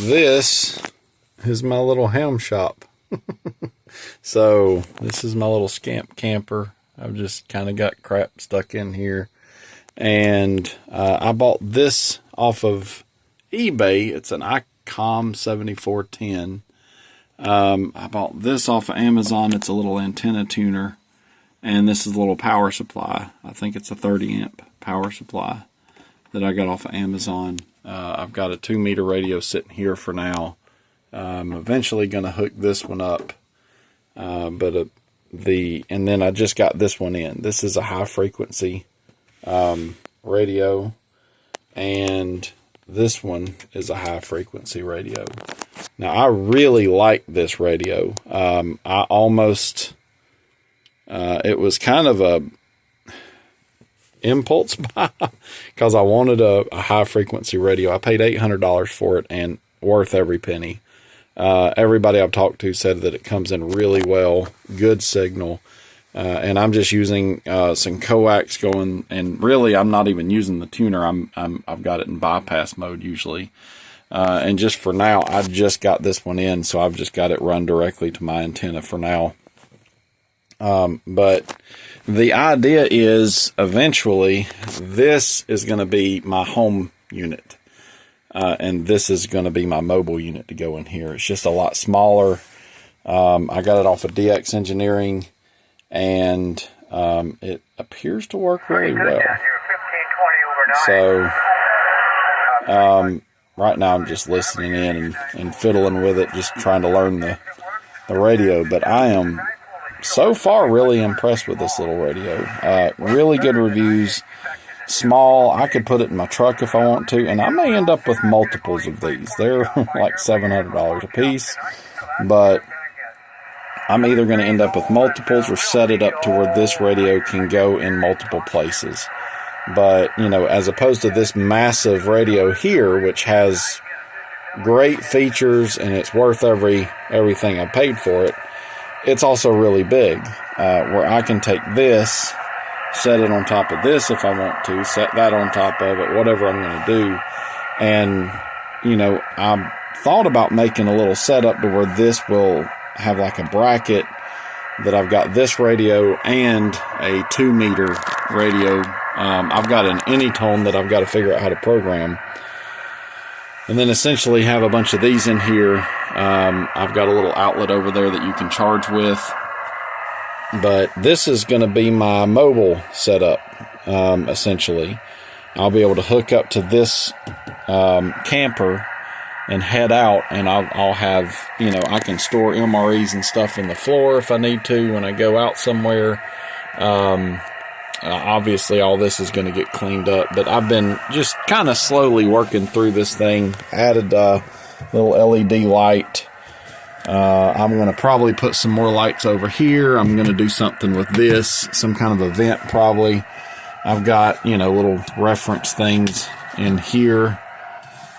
this is my little ham shop. So this is my little scamp camper. I've just kind of got crap stuck in here. And I bought this off of eBay. It's an ICOM 7410. I bought this off of Amazon. It's a little antenna tuner. And this is a little power supply. I think it's a 30 amp power supply that I got off of Amazon. I've got a 2-meter radio sitting here for now. I'm eventually going to hook this one up. And then I just got this one in. This is a high frequency radio, and this one is a high frequency radio. Now I really like this radio. It was kind of a impulse buy because I wanted a high frequency radio. I paid $800 for it and worth every penny. Everybody I've talked to said that it comes in really well, good signal. And I'm just using some coax going, and really I'm not even using the tuner. I've got it in bypass mode usually. And just for now, I just got this one in, so I've just got it run directly to my antenna for now. But the idea is eventually this is going to be my home unit. And this is going to be my mobile unit to go in here. It's just a lot smaller. I got it off of DX Engineering, and it appears to work really well. So right now I'm just listening in and fiddling with it, just trying to learn the radio. But I am so far really impressed with this little radio. Really good reviews. Small. I could put it in my truck if I want to, and I may end up with multiples of these. They're like $700 a piece, but I'm either going to end up with multiples or set it up to where this radio can go in multiple places. But, you know, as opposed to this massive radio here, which has great features and it's worth everything I paid for it, it's also really big, where I can take this, set it on top of this if I want to, set that on top of it, whatever I'm going to do. And, you know, I thought about making a little setup to where this will have like a bracket that I've got this radio and a 2-meter radio. I've got an Anytone that I've got to figure out how to program. And then essentially have a bunch of these in here. I've got a little outlet over there that you can charge with. But this is going to be my mobile setup, essentially. I'll be able to hook up to this camper and head out, and I'll have, you know, I can store MREs and stuff in the floor if I need to when I go out somewhere. Obviously, all this is going to get cleaned up, but I've been just kind of slowly working through this thing. Added a little LED light. I'm going to probably put some more lights over here. I'm going to do something with this, some kind of event probably. I've got, you know, little reference things in here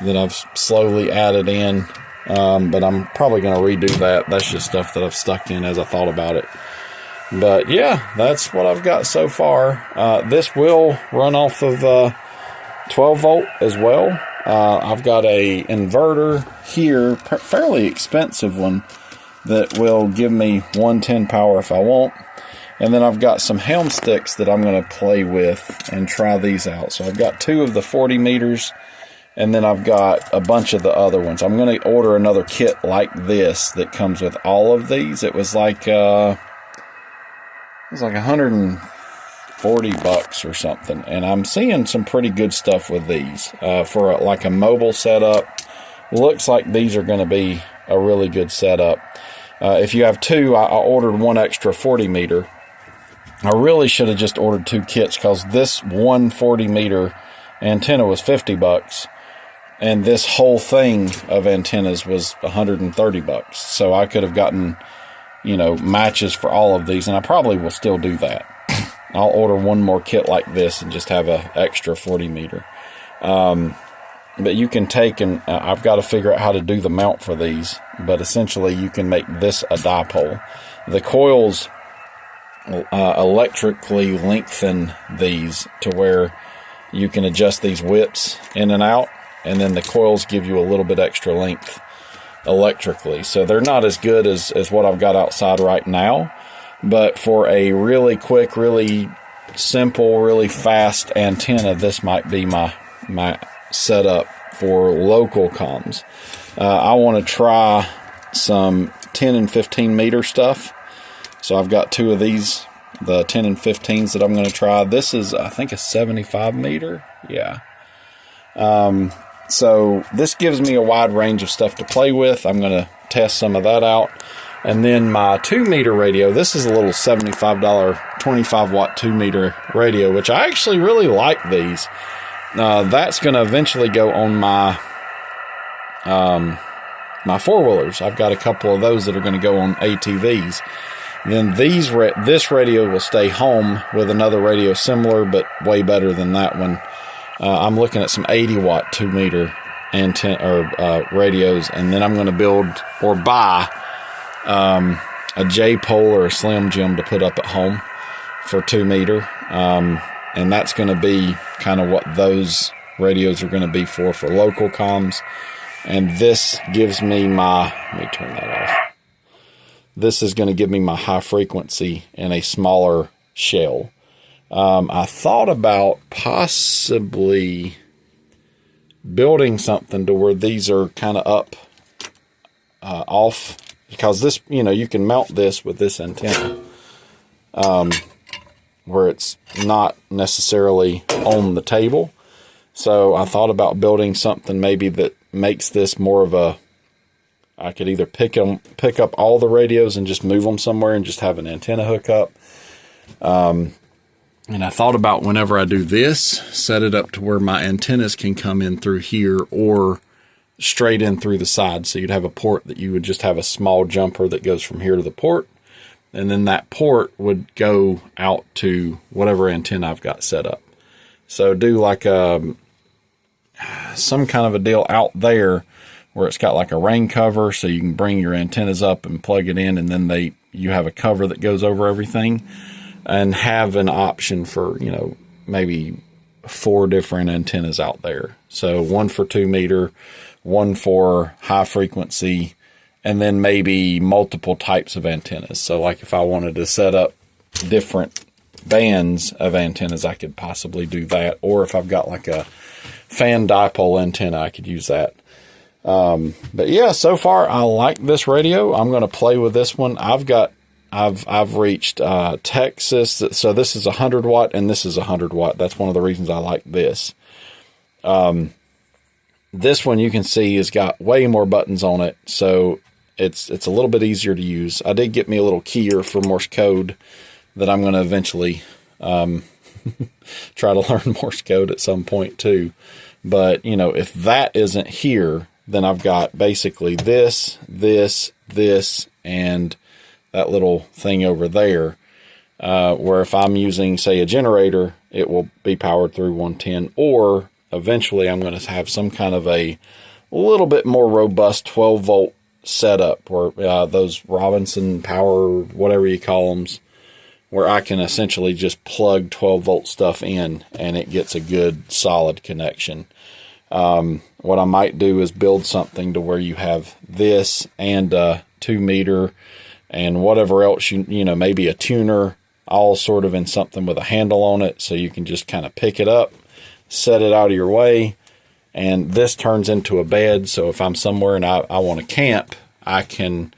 that I've slowly added in, but I'm probably going to redo that. That's just stuff that I've stuck in as I thought about it. But yeah, that's what I've got so far. This will run off of 12 volt as well. I've got a inverter here, fairly expensive one, that will give me 110 power if I want. And then I've got some helm sticks that I'm going to play with and try these out. So I've got 2 of the 40 meters, and then I've got a bunch of the other ones. I'm going to order another kit like this that comes with all of these. It was like $140 or something, and I'm seeing some pretty good stuff with these for like a mobile setup. Looks like these are going to be a really good setup. If you have 2, I ordered 1 extra 40 meter. I really should have just ordered 2 kits, because this 140 meter antenna was $50, and this whole thing of antennas was $130. So I could have gotten, you know, matches for all of these, and I probably will still do that. I'll order 1 more kit like this and just have an extra 40 meter. But you can take, and I've got to figure out how to do the mount for these, but essentially you can make this a dipole. The coils electrically lengthen these to where you can adjust these widths in and out. and then the coils give you a little bit extra length electrically. So they're not as good as what I've got outside right now, but for a really quick, really simple, really fast antenna, this might be my setup for local comms. I want to try some 10 and 15 meter stuff. So I've got two of these, the 10 and 15s that I'm going to try. This is, I think, a 75 meter. Yeah. So this gives me a wide range of stuff to play with. I'm going to test some of that out. And then my 2 meter radio, this is a little $75, 25 watt 2 meter radio, which I actually really like these. That's going to eventually go on my my four-wheelers. I've got a couple of those that are going to go on ATVs. Then this radio will stay home with another radio similar but way better than that one. I'm looking at some 80 watt 2 meter antenna radios, and then I'm going to build or buy a J-pole or a Slim Jim to put up at home for 2 meter. And that's going to be kind of what those radios are going to be for local comms. And this gives me let me turn that off. This is going to give me my high frequency in a smaller shell. I thought about possibly building something to where these are kind of up, off, because this, you can mount this with this antenna, where it's not necessarily on the table. So I thought about building something maybe that makes this more of I could either pick up all the radios and just move them somewhere and just have an antenna hookup. And I thought about whenever I do this, set it up to where my antennas can come in through here or straight in through the side. So you'd have a port that you would just have a small jumper that goes from here to the port. And then that port would go out to whatever antenna I've got set up. So do like some kind of a deal out there where it's got like a rain cover, so you can bring your antennas up and plug it in, and then you have a cover that goes over everything, and have an option for, maybe 4 different antennas out there. So one for 2 meter, one for high frequency, and then maybe multiple types of antennas. So like if I wanted to set up different bands of antennas, I could possibly do that. Or if I've got like a fan dipole antenna, I could use that. But yeah, so far I like this radio. I'm going to play with this one. I've reached Texas. So this is 100 watt and this is 100 watt. That's one of the reasons I like this. This one you can see has got way more buttons on it, so it's a little bit easier to use. I did get me a little keyer for Morse code that I'm going to eventually try to learn Morse code at some point too. But, if that isn't here, then I've got basically this, and that little thing over there, where if I'm using, say, a generator, it will be powered through 110, or eventually I'm going to have some kind of a little bit more robust 12-volt setup, where those Robinson power, whatever you call them, where I can essentially just plug 12-volt stuff in and it gets a good, solid connection. What I might do is build something to where you have this and a 2 meter and whatever else, maybe a tuner, all sort of in something with a handle on it, so you can just kind of pick it up, set it out of your way, and this turns into a bed. So if I'm somewhere and I want to camp, I can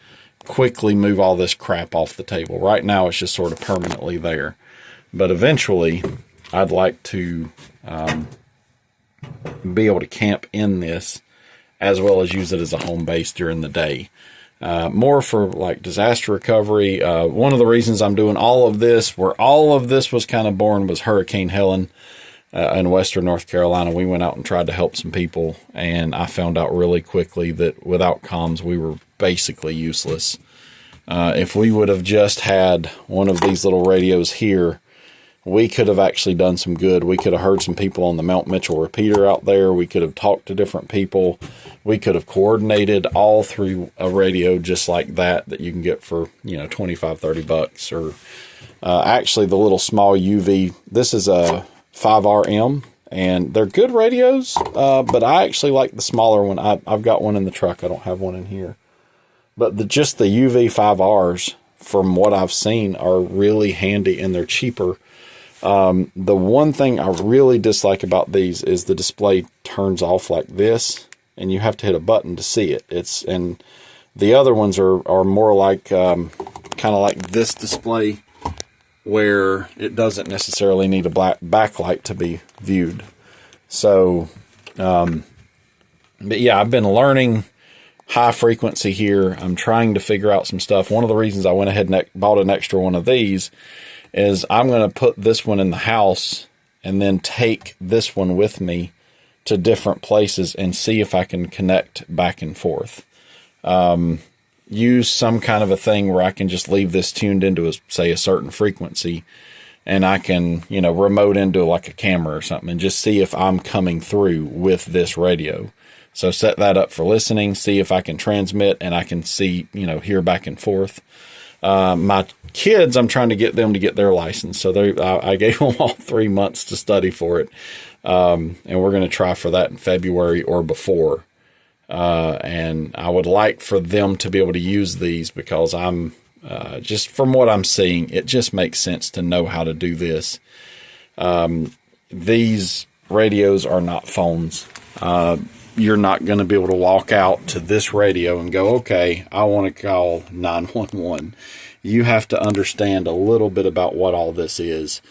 quickly move all this crap off the table. Right now it's just sort of permanently there, but eventually I'd like to be able to camp in this as well as use it as a home base during the day. More for like disaster recovery. One of the reasons I'm doing all of this, where all of this was kind of born, was Hurricane Helen in western North Carolina. We went out and tried to help some people, and I found out really quickly that without comms, we were basically useless. If we would have just had one of these little radios here, we could have actually done some good. We could have heard some people on the Mount Mitchell repeater out there. We could have talked to different people. We could have coordinated all through a radio just like that you can get for, $25, $30. Or actually the little small UV, this is a 5RM, and they're good radios, but I actually like the smaller one. I've got one in the truck. I don't have one in here. But just the UV5Rs, from what I've seen, are really handy, and they're cheaper. The one thing I really dislike about these is the display turns off like this, and you have to hit a button to see it. And the other ones are more like kind of like this display, where it doesn't necessarily need a black backlight to be viewed. So, but yeah, I've been learning high frequency here. I'm trying to figure out some stuff. One of the reasons I went ahead and bought an extra one of these is I'm going to put this one in the house and then take this one with me to different places and see if I can connect back and forth. Use some kind of a thing where I can just leave this tuned into, say, a certain frequency, and I can, remote into like a camera or something and just see if I'm coming through with this radio. So set that up for listening, see if I can transmit, and I can see, hear back and forth. My kids, I'm trying to get them to get their license. So I gave them all 3 months to study for it. And we're going to try for that in February or before. And I would like for them to be able to use these, because I'm just from what I'm seeing, it just makes sense to know how to do this. These radios are not phones. You're not going to be able to walk out to this radio and go, okay, I want to call 911. You have to understand a little bit about what all this is.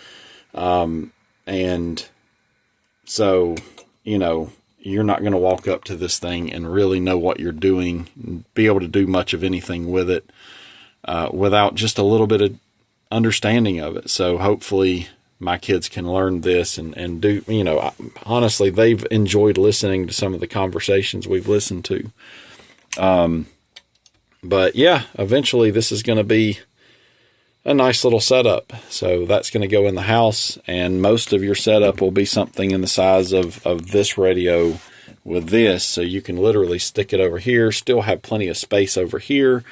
And so, you're not going to walk up to this thing and really know what you're doing and be able to do much of anything with it without just a little bit of understanding of it. So hopefully my kids can learn this and do, honestly, they've enjoyed listening to some of the conversations we've listened to. But yeah, eventually this is going to be a nice little setup. So that's going to go in the house, and most of your setup will be something in the size of this radio with this. So you can literally stick it over here, still have plenty of space over here.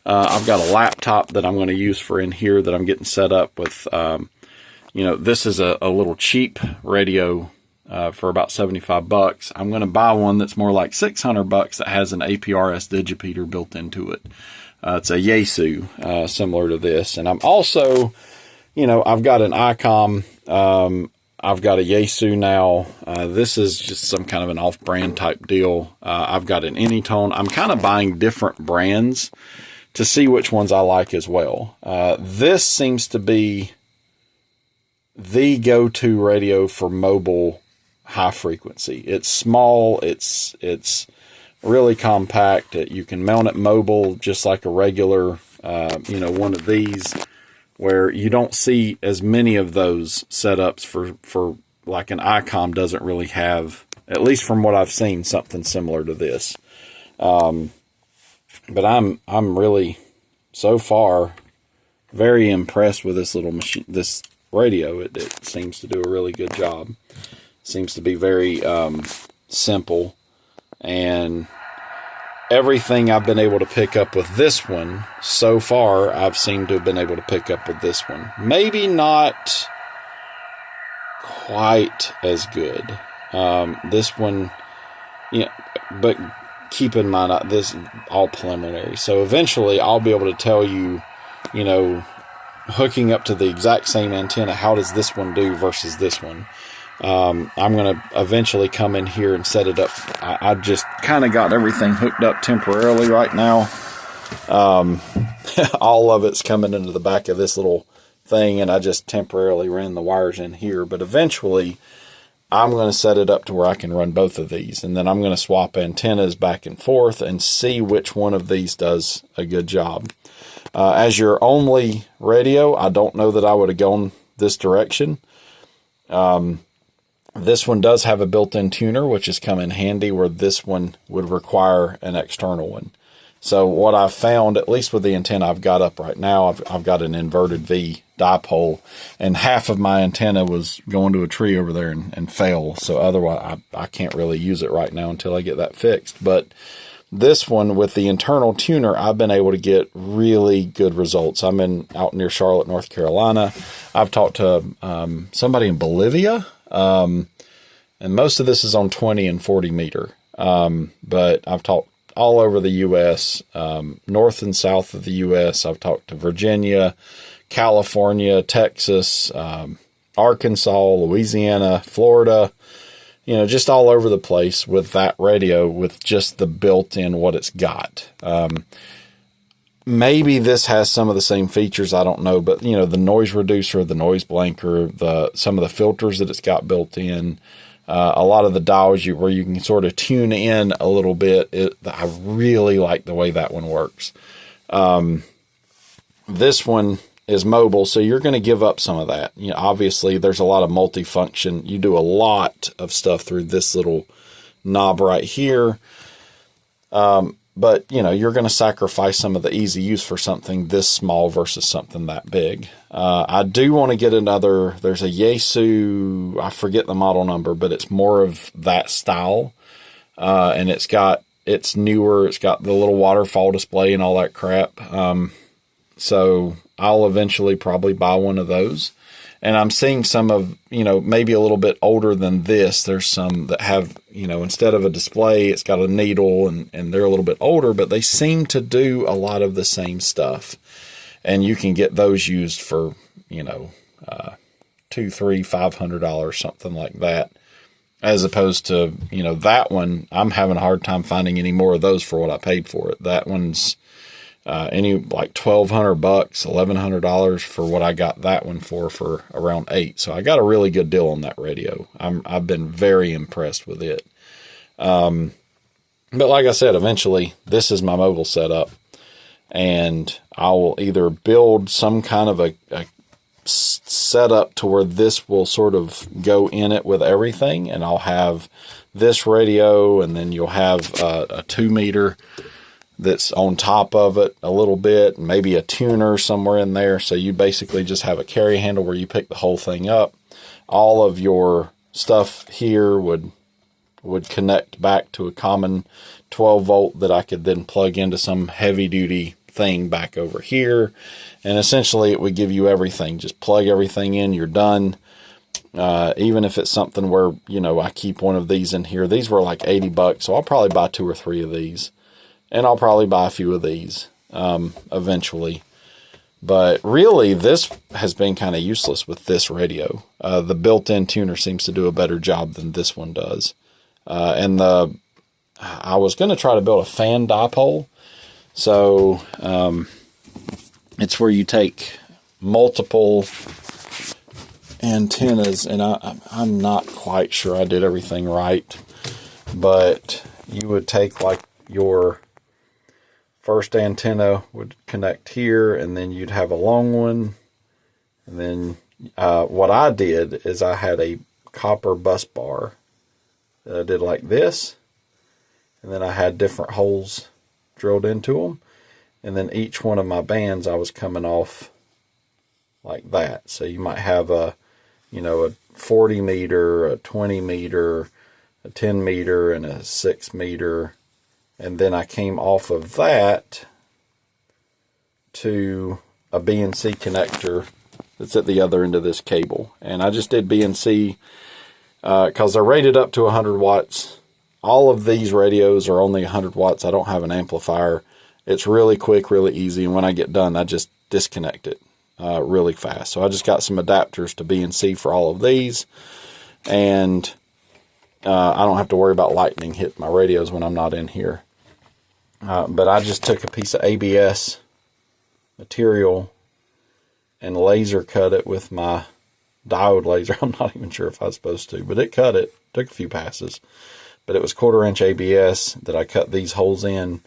I've got a laptop that I'm going to use for in here that I'm getting set up with. This is a little cheap radio for about $75. I'm going to buy one that's more like $600 that has an APRS digipeater built into it. It's a Yaesu, similar to this. And I'm also, I've got an ICOM. I've got a Yaesu now. This is just some kind of an off-brand type deal. I've got an Anytone. I'm kind of buying different brands to see which ones I like as well. This seems to be the go-to radio for mobile high frequency. It's small. It's really compact. You can mount it mobile just like a regular, one of these, where you don't see as many of those setups for like an ICOM doesn't really have, at least from what I've seen, something similar to this. But I'm really, so far, very impressed with this little machine, this radio. It seems to do a really good job. Seems to be very simple, and everything I've been able to pick up with this one so far, I've seemed to have been able to pick up with this one. Maybe not quite as good. This one, but keep in mind, this is all preliminary. So eventually I'll be able to tell you, hooking up to the exact same antenna, how does this one do versus this one? I'm going to eventually come in here and set it up. I just kind of got everything hooked up temporarily right now. All of it's coming into the back of this little thing, and I just temporarily ran the wires in here. But eventually, I'm going to set it up to where I can run both of these. And then I'm going to swap antennas back and forth and see which one of these does a good job. As your only radio, I don't know that I would have gone this direction. This one does have a built-in tuner, which has come in handy, where this one would require an external one. So what I've found, at least with the antenna I've got up right now, I've got an inverted V dipole, and half of my antenna was going to a tree over there and fell. So otherwise, I can't really use it right now until I get that fixed. But this one with the internal tuner, I've been able to get really good results. I'm out near Charlotte, North Carolina. I've talked to somebody in Bolivia. And most of this is on 20 and 40 meter. But I've talked all over the U.S., north and south of the U.S. I've talked to Virginia, California, Texas, Arkansas, Louisiana, Florida, just all over the place with that radio with just the built-in what it's got. Maybe this has some of the same features, I don't know, but the noise reducer, the noise blanker, some of the filters that it's got built in, a lot of the dials where you can sort of tune in a little bit. I really like the way that one works. This one is mobile, so you're going to give up some of that. Obviously there's a lot of multifunction. You do a lot of stuff through this little knob right here. But you're going to sacrifice some of the easy use for something this small versus something that big. I do want to get there's a Yaesu, I forget the model number, but it's more of that style. And it's newer. It's got the little waterfall display and all that crap. So I'll eventually probably buy one of those. And I'm seeing some of, maybe a little bit older than this. There's some that have, instead of a display, it's got a needle and they're a little bit older, but they seem to do a lot of the same stuff. And you can get those used for, $200, $300, $500, something like that. As opposed to, that one, I'm having a hard time finding any more of those for what I paid for it. That one's like $1,200, $1,100 for what I got that one for around $800. So I got a really good deal on that radio. I've been very impressed with it. But like I said, eventually this is my mobile setup, and I will either build some kind of a setup to where this will sort of go in it with everything, and I'll have this radio, and then you'll have a 2 meter that's on top of it a little bit, maybe a tuner somewhere in there. So you basically just have a carry handle where you pick the whole thing up. All of your stuff here would connect back to a common 12 volt that I could then plug into some heavy duty thing back over here. And essentially it would give you everything. Just plug everything in, you're done. Even if it's something where, I keep one of these in here. These were like $80, so I'll probably buy 2 or 3 of these. And I'll probably buy a few of these eventually. But really, this has been kind of useless with this radio. The built-in tuner seems to do a better job than this one does. And I was going to try to build a fan dipole. So it's where you take multiple antennas. And I'm not quite sure I did everything right. But you would take like your first antenna would connect here, and then you'd have a long one. And then what I did is I had a copper bus bar that I did like this, and then I had different holes drilled into them, and then each one of my bands I was coming off like that. So you might have a 40 meter, a 20 meter, a 10 meter, and a 6 meter. And then I came off of that to a BNC connector that's at the other end of this cable. And I just did BNC because they're rated up to 100 watts. All of these radios are only 100 watts. I don't have an amplifier. It's really quick, really easy. And when I get done, I just disconnect it really fast. So I just got some adapters to BNC for all of these. And I don't have to worry about lightning hitting my radios when I'm not in here. But I just took a piece of ABS material and laser cut it with my diode laser. I'm not even sure if I was supposed to, but it cut it. Took a few passes. But it was 1/4 inch ABS that I cut these holes in.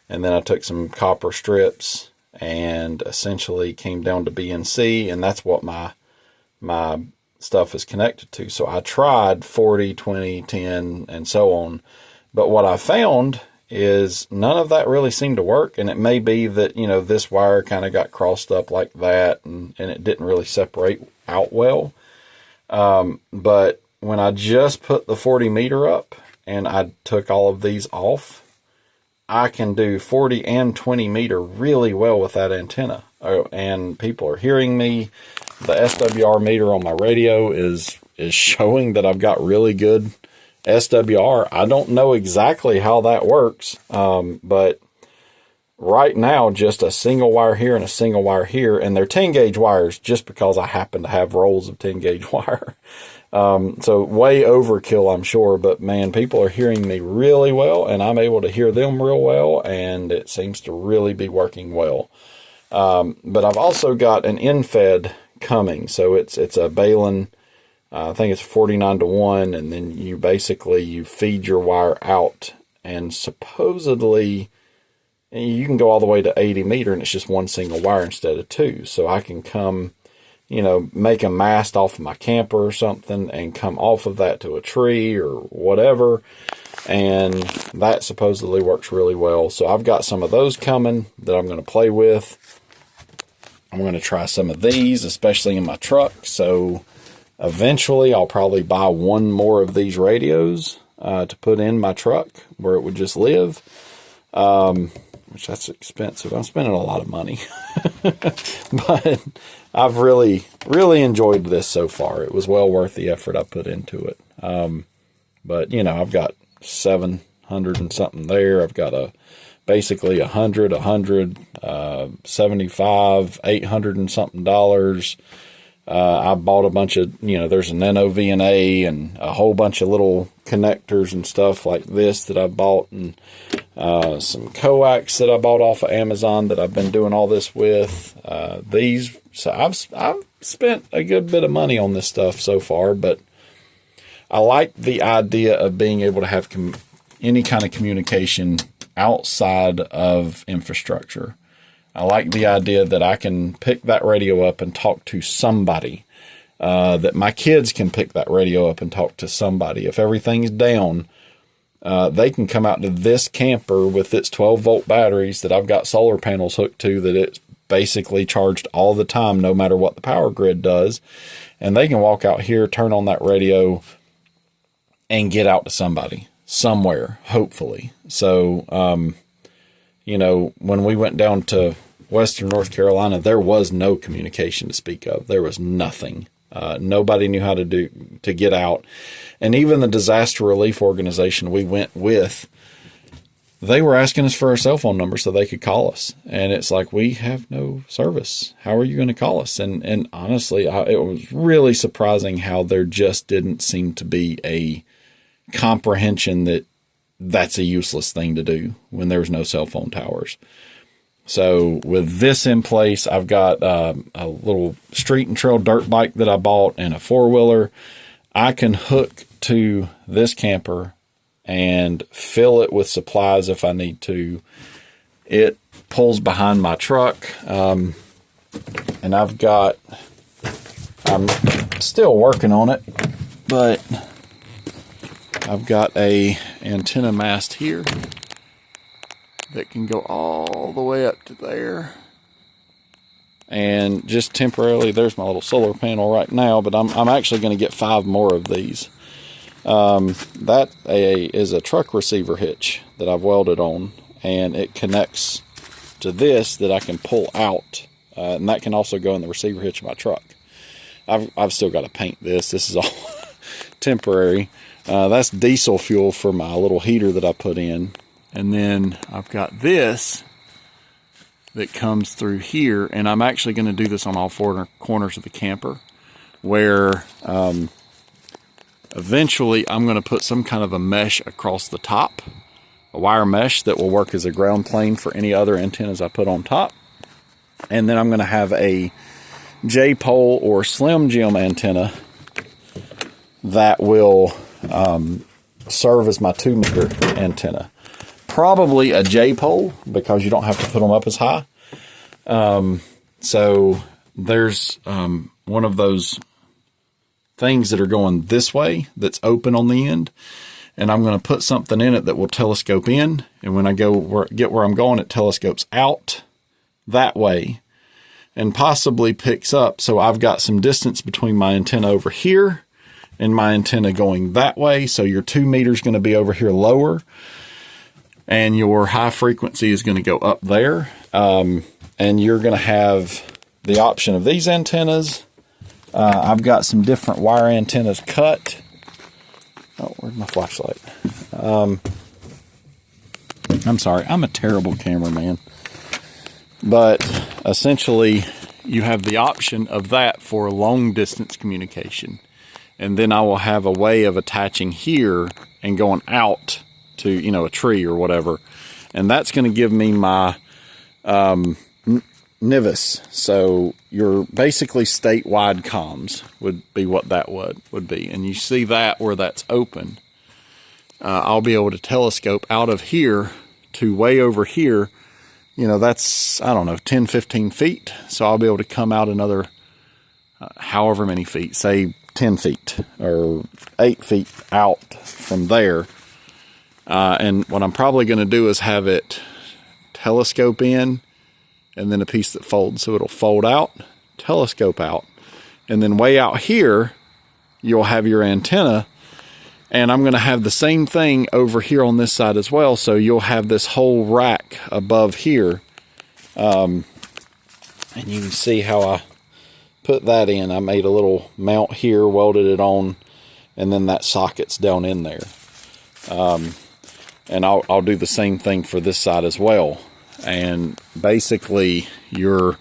And then I took some copper strips and essentially came down to BNC. And that's what my stuff is connected to. So I tried 40, 20, 10, and so on. But what I found is none of that really seemed to work. And it may be that, this wire kind of got crossed up like that and it didn't really separate out well. But when I just put the 40 meter up and I took all of these off, I can do 40 and 20 meter really well with that antenna. And people are hearing me. The SWR meter on my radio is is showing that I've got really good SWR. I don't know exactly how that works, but right now, just a single wire here and a single wire here, and they're 10 gauge wires just because I happen to have rolls of 10 gauge wire. So way overkill, I'm sure, but man, people are hearing me really well, and I'm able to hear them real well, and it seems to really be working well. But I've also got an end-fed coming, so it's a Balun. I think it's 49-to-1, and then you feed your wire out, and supposedly you can go all the way to 80 meter, and it's just one single wire instead of two. So I can come, make a mast off of my camper or something and come off of that to a tree or whatever, and that supposedly works really well. So I've got some of those coming that I'm going to play with. I'm going to try some of these, especially in my truck. So eventually, I'll probably buy one more of these radios to put in my truck where it would just live, which that's expensive. I'm spending a lot of money, but I've really, really enjoyed this so far. It was well worth the effort I put into it. But I've got 700 and something there. I've got basically 100, 75, 800 and something dollars. I bought a bunch of, there's an NOVNA and a whole bunch of little connectors and stuff like this that I bought, and some coax that I bought off of Amazon that I've been doing all this with. So I've spent a good bit of money on this stuff so far, but I like the idea of being able to have any kind of communication outside of infrastructure. I like the idea that I can pick that radio up and talk to somebody, that my kids can pick that radio up and talk to somebody. If everything's down, they can come out to this camper with its 12-volt batteries that I've got solar panels hooked to, that it's basically charged all the time, no matter what the power grid does. And they can walk out here, turn on that radio, and get out to somebody, somewhere, hopefully. So, when we went down to Western North Carolina, there was no communication to speak of. There was nothing. Nobody knew how to get out. And even the disaster relief organization we went with, they were asking us for our cell phone number so they could call us. And it's like, we have no service. How are you going to call us? And honestly, it was really surprising how there just didn't seem to be a comprehension that that's a useless thing to do when there's no cell phone towers. So with this in place, I've got a little street and trail dirt bike that I bought and a four-wheeler. I can hook to this camper and fill it with supplies if I need to. It pulls behind my truck. And I'm still working on it, but I've got a antenna mast here that can go all the way up to there. And just temporarily, there's my little solar panel right now, but I'm actually going to get 5 more of these. That is a truck receiver hitch that I've welded on, and it connects to this that I can pull out, and that can also go in the receiver hitch of my truck. I've still got to paint this. This is all temporary. That's diesel fuel for my little heater that I put in. And then I've got this that comes through here, and I'm actually going to do this on all 4 corners of the camper, where eventually I'm going to put some kind of a mesh across the top, a wire mesh that will work as a ground plane for any other antennas I put on top. And then I'm going to have a J-pole or Slim Jim antenna that will serve as my 2-meter antenna. Probably a J-pole, because you don't have to put them up as high. So there's one of those things that are going this way that's open on the end, and I'm going to put something in it that will telescope in, and when I get where I'm going, it telescopes out that way and possibly picks up. So I've got some distance between my antenna over here and my antenna going that way. So your 2 meter is going to be over here lower, and your high frequency is going to go up there. And you're going to have the option of these antennas, I've got some different wire antennas cut. Oh, where's my flashlight? I'm sorry, I'm a terrible cameraman. But essentially, you have the option of that for long distance communication. And then I will have a way of attaching here and going out to, you know, a tree or whatever. And that's going to give me my NIVIS. So your basically statewide comms would be what that would be. And you see that where that's open. I'll be able to telescope out of here to way over here. You know, that's, I don't know, 10, 15 feet. So I'll be able to come out another however many feet, say 10 feet or 8 feet out from there. And what I'm probably going to do is have it telescope in and then a piece that folds. So it'll fold out, telescope out. And then way out here, you'll have your antenna. And I'm going to have the same thing over here on this side as well. So you'll have this whole rack above here. And you can see how I put that in. I made a little mount here, welded it on, and then that socket's down in there. And I'll do the same thing for this side as well. And basically you'll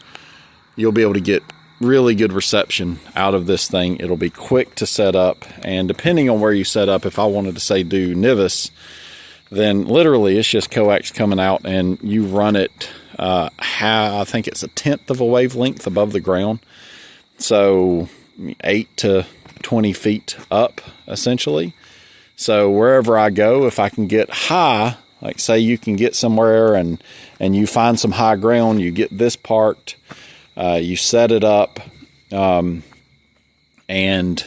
be able to get really good reception out of this thing. It'll be quick to set up, and depending on where you set up, if I wanted to say do NIVIS, then literally it's just coax coming out and you run it I think it's 1/10 of a wavelength above the ground, so 8 to 20 feet up essentially. So wherever I go, if I can get high, like say you can get somewhere and you find some high ground, you get this parked, you set it up, and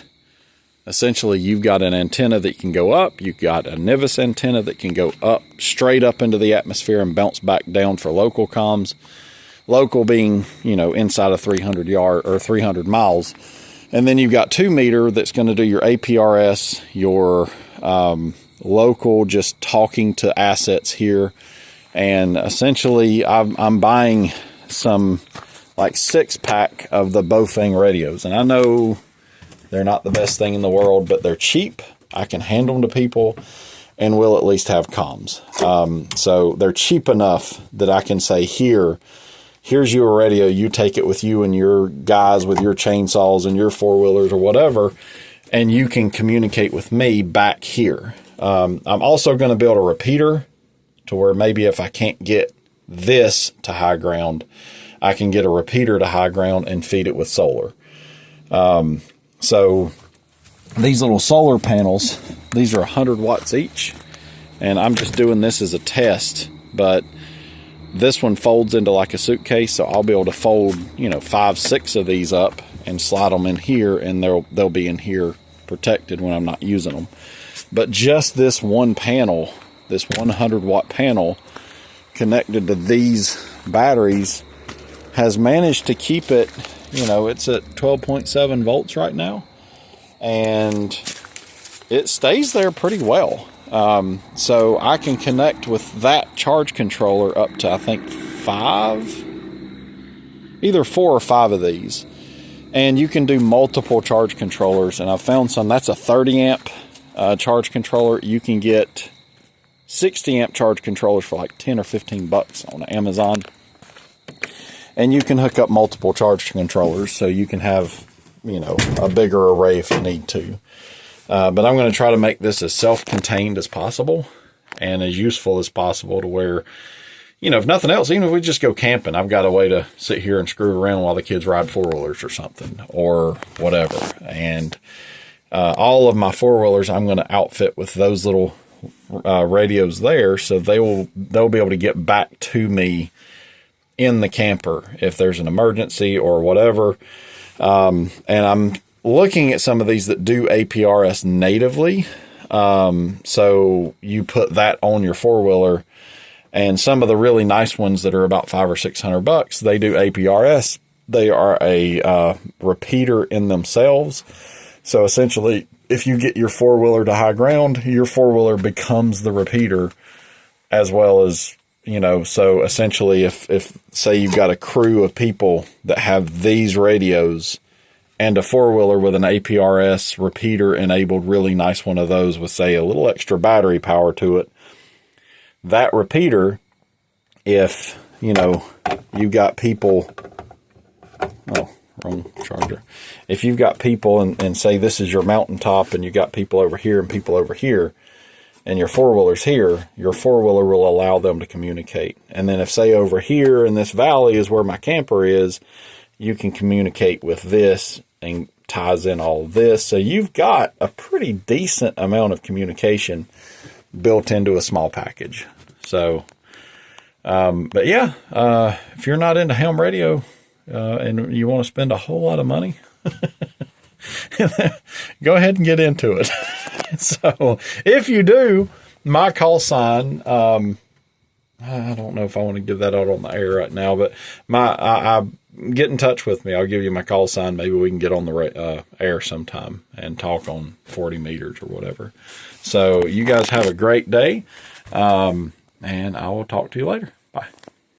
essentially you've got an antenna that can go up. You've got a NIVIS antenna that can go up, straight up into the atmosphere and bounce back down for local comms. Local being, you know, inside of 300 yard or 300 miles. And then you've got 2 meter that's going to do your APRS, your local, just talking to assets here. And essentially I'm buying some like 6-pack of the Baofeng radios. And I know they're not the best thing in the world, but they're cheap. I can hand them to people and we'll at least have comms. So they're cheap enough that I can say, here's your radio. You take it with you and your guys with your chainsaws and your 4-wheelers or whatever, and you can communicate with me back here. I'm also going to build a repeater to where maybe if I can't get this to high ground, I can get a repeater to high ground and feed it with solar. So these little solar panels, these are 100 watts each, and I'm just doing this as a test, but this one folds into like a suitcase, so I'll be able to fold, 5, 6 of these up and slide them in here, and they'll be in here protected when I'm not using them. But just this one panel, this 100 watt panel connected to these batteries has managed to keep it, it's at 12.7 volts right now, and it stays there pretty well. So I can connect with that charge controller up to, I think, 5, either 4 or 5 of these. And you can do multiple charge controllers. And I found some, that's a 30 amp charge controller. You can get 60 amp charge controllers for like 10 or 15 bucks on Amazon. And you can hook up multiple charge controllers so you can have, a bigger array if you need to. But I'm going to try to make this as self-contained as possible and as useful as possible to where, if nothing else, even if we just go camping, I've got a way to sit here and screw around while the kids ride 4-wheelers or something or whatever. And all of my 4-wheelers, I'm going to outfit with those little radios there, so they'll be able to get back to me in the camper if there's an emergency or whatever. And I'm looking at some of these that do APRS natively. So you put that on your 4-wheeler, and some of the really nice ones that are about $500 or $600, they do APRS. They are a repeater in themselves. So essentially, if you get your 4-wheeler to high ground, your 4-wheeler becomes the repeater as well as, so essentially if say you've got a crew of people that have these radios and a four-wheeler with an APRS repeater enabled, really nice one of those with, say, a little extra battery power to it. That repeater, if, you know, you've got people, oh, wrong charger. If you've got people and say this is your mountaintop and you've got people over here and people over here, and your four-wheeler's here, your four-wheeler will allow them to communicate. And then if, say, over here in this valley is where my camper is, you can communicate with this and ties in all of this. So you've got a pretty decent amount of communication built into a small package. So, but yeah, if you're not into ham radio and you want to spend a whole lot of money, go ahead and get into it. So if you do, my call sign, I don't know if I want to give that out on the air right now, but I get in touch with me. I'll give you my call sign. Maybe we can get on the air sometime and talk on 40 meters or whatever. So you guys have a great day. And I will talk to you later. Bye.